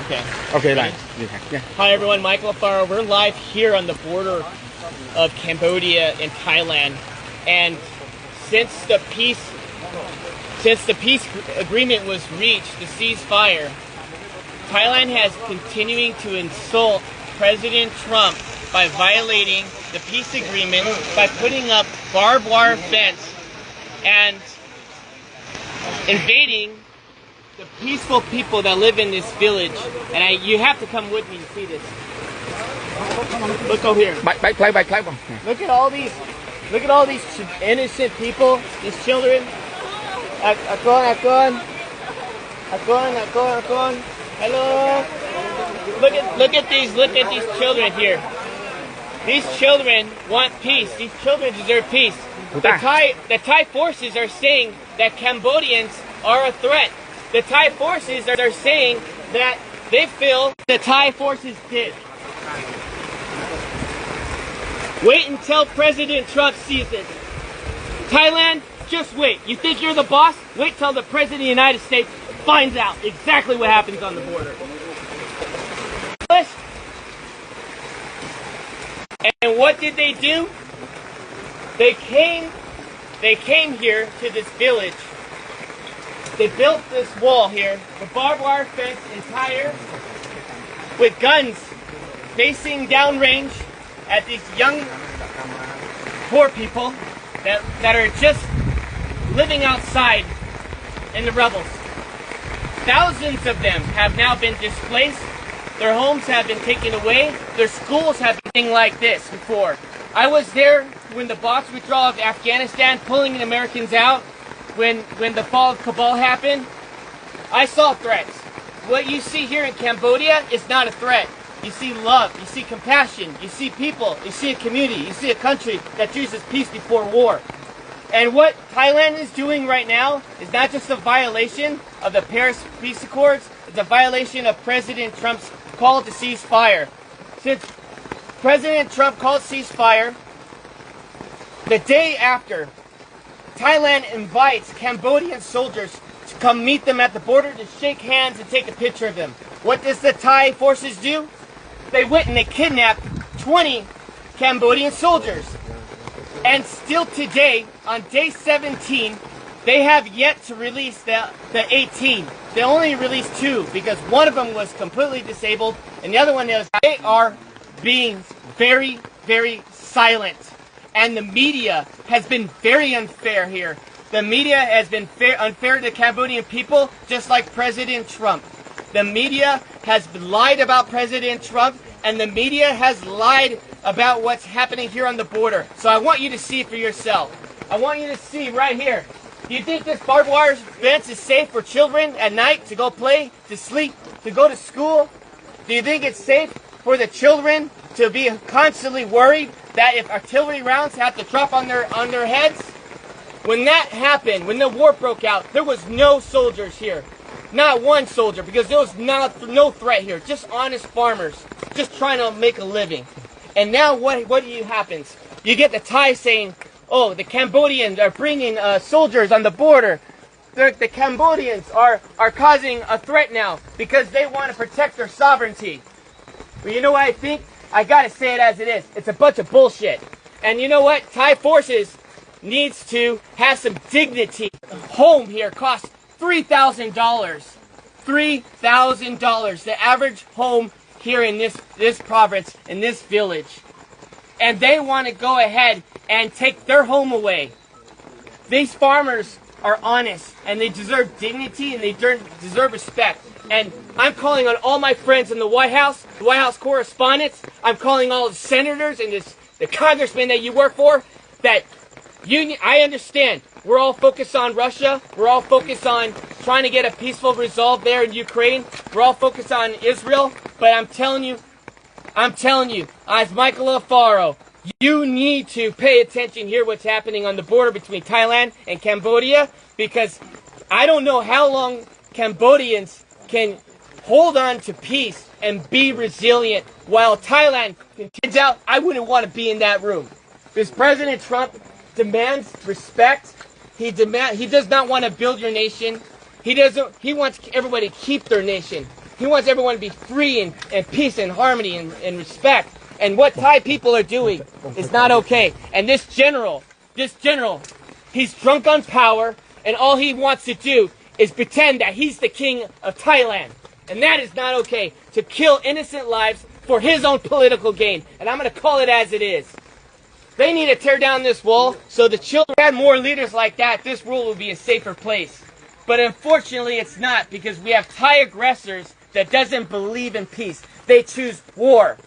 Okay. Okay, right. Yeah. Hi everyone, Michael Afaro. We're live here on the border of Cambodia and Thailand, and since the peace agreement was reached, the ceasefire, Thailand has continuing to insult President Trump by violating the peace agreement by putting up barbed wire fence and invading the peaceful people that live in this village. And you have to come with me to see this. Look over here. Look at all these innocent people, these children. Akon. Hello. Look at these children here. These children want peace. These children deserve peace. The Thai forces are saying that Cambodians are a threat. The Thai forces are saying that they feel the Thai forces did. Wait until President Trump sees it. Thailand, just wait. You think you're the boss? Wait till the President of the United States finds out exactly what happens on the border. And what did they do? They came here to this village. They built this wall here, the barbed wire fence entire, with guns facing downrange at these young, poor people that are just living outside in the rebels. Thousands of them have now been displaced. Their homes have been taken away. Their schools have been like this before. I was there when the Box withdrawal of Afghanistan, pulling the Americans out, when the fall of Kabul happened. I saw threats. What you see here in Cambodia is not a threat. You see love, you see compassion, you see people, you see a community, you see a country that chooses peace before war. And what Thailand is doing right now is not just a violation of the Paris Peace Accords, it's a violation of President Trump's call to cease fire. Since President Trump called ceasefire, the day after, Thailand invites Cambodian soldiers to come meet them at the border to shake hands and take a picture of them. What does the Thai forces do? They went and they kidnapped 20 Cambodian soldiers. And still today, on day 17, they have yet to release the 18. They only released 2 because one of them was completely disabled and the other one is. They are being very, very silent. And the media has been very unfair here. The media has been unfair to the Cambodian people, just like President Trump. The media has lied about President Trump, and the media has lied about what's happening here on the border. So I want you to see for yourself. I want you to see right here. Do you think this barbed wire fence is safe for children at night to go play, to sleep, to go to school? Do you think it's safe for the children to be constantly worried that if artillery rounds have to drop on their heads? When that happened, when the war broke out, there was no soldiers here. Not one soldier, because there was no threat here. Just honest farmers, just trying to make a living. And now what happens? You get the Thai saying, oh, the Cambodians are bringing soldiers on the border. The Cambodians are causing a threat now because they want to protect their sovereignty. But you know what I think? I gotta say it as it is. It's a bunch of bullshit. And you know what? Thai forces needs to have some dignity. A home here costs $3,000. $3,000. The average home here in this province, in this village. And they want to go ahead and take their home away. These farmers are honest and they deserve dignity and they deserve respect. And I'm calling on all my friends in the White House correspondents. I'm calling all the senators and the congressmen that you work for. That I understand. We're all focused on Russia. We're all focused on trying to get a peaceful resolve there in Ukraine. We're all focused on Israel. But I'm telling you, as Michael Afaro, you need to pay attention here what's happening on the border between Thailand and Cambodia, because I don't know how long Cambodians can hold on to peace and be resilient while Thailand continues out. I wouldn't want to be in that room. Because President Trump demands respect. He does not want to build your nation. He wants everybody to keep their nation. He wants everyone to be free and peace and harmony and respect. And what Thai people are doing is not okay. And this general, he's drunk on power, and all he wants to do is pretend that he's the king of Thailand. And that is not okay, to kill innocent lives for his own political gain. And I'm going to call it as it is. They need to tear down this wall so the children had more leaders like that. This world will be a safer place. But unfortunately, it's not, because we have Thai aggressors that doesn't believe in peace. They choose war.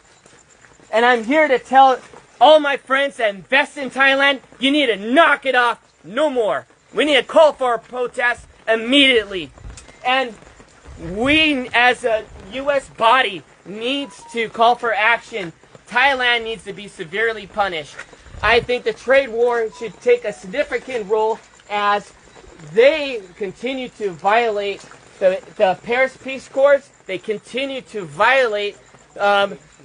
And I'm here to tell all my friends that invest in Thailand, you need to knock it off no more. We need to call for a protest immediately. And we, as a U.S. body, needs to call for action. Thailand needs to be severely punished. I think the trade war should take a significant role as they continue to violate the Paris Peace Accords. They continue to violate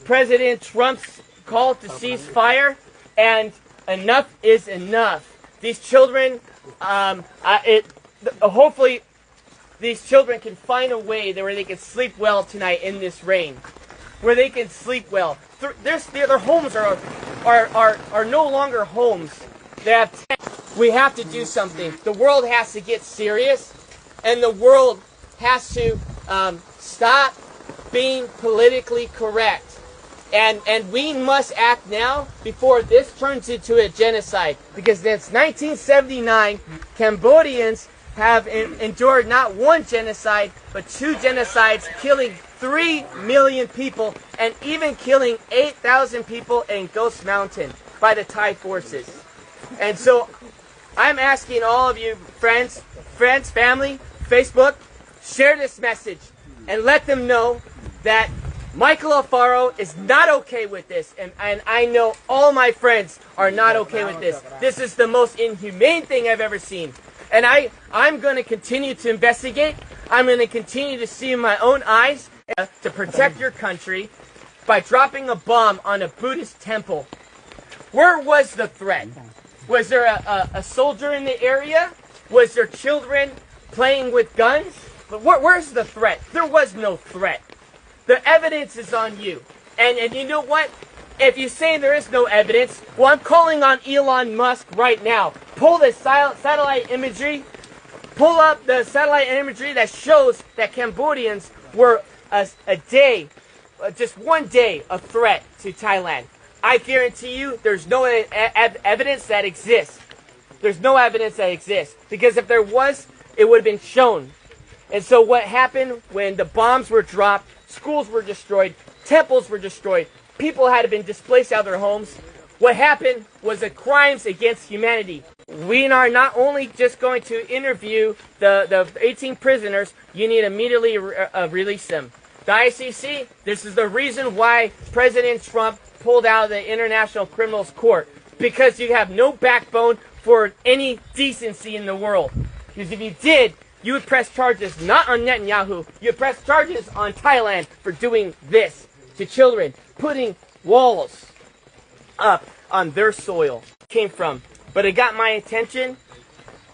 President Trump's call to cease fire, and enough is enough. These children, hopefully, these children can find a way where they can sleep well tonight in this rain, where they can sleep well. Their homes are no longer homes. We have to do something. The world has to get serious, and the world has to stop being politically correct. And we must act now before this turns into a genocide. Because since 1979, Cambodians have endured not one genocide, but 2 genocides, killing 3 million people, and even killing 8,000 people in Ghost Mountain by the Thai forces. And so I'm asking all of you, friends, family, Facebook, share this message and let them know that Michael Alfaro is not okay with this, and I know all my friends are not okay with this. This is the most inhumane thing I've ever seen. And I'm going to continue to investigate. I'm going to continue to see in my own eyes to protect your country by dropping a bomb on a Buddhist temple. Where was the threat? Was there a soldier in the area? Was there children playing with guns? But where's the threat? There was no threat. The evidence is on you. And you know what? If you say there is no evidence, well, I'm calling on Elon Musk right now. Pull the satellite imagery. Pull up the satellite imagery that shows that Cambodians were just one day, a threat to Thailand. I guarantee you there's no evidence that exists. There's no evidence that exists. Because if there was, it would have been shown. And so what happened when the bombs were dropped, schools were destroyed, temples were destroyed, people had been displaced out of their homes. What happened was the crimes against humanity. We are not only just going to interview the 18 prisoners, you need to immediately release them. The ICC, this is the reason why President Trump pulled out of the International Criminals Court. Because you have no backbone for any decency in the world. Because if you did, you would press charges not on Netanyahu, you would press charges on Thailand for doing this to children, putting walls up on their soil. Came from. But it got my attention.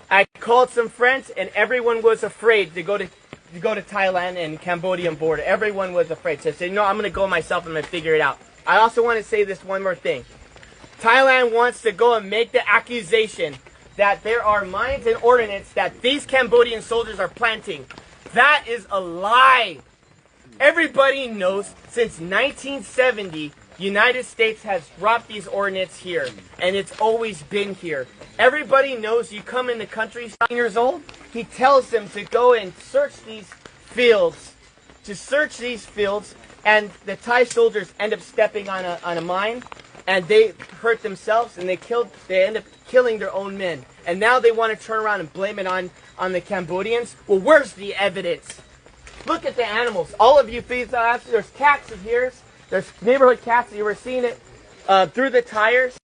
I called some friends, and everyone was afraid to go to Thailand and Cambodian border. Everyone was afraid. So I said, no, I'm going to go myself and I'm going to figure it out. I also want to say this one more thing. Thailand wants to go and make the accusation that there are mines and ordnance that these Cambodian soldiers are planting. That is a lie. Everybody knows since 1970, United States has dropped these ordnance here, and it's always been here. Everybody knows you come in the country 9 years old, he tells them to go and search these fields, and the Thai soldiers end up stepping on a mine, and they hurt themselves, and they end up killing their own men. And now they want to turn around and blame it on the Cambodians. Well, where's the evidence? Look at the animals. All of you feed there's cats in here. There's neighborhood cats. You were seeing it through the tires.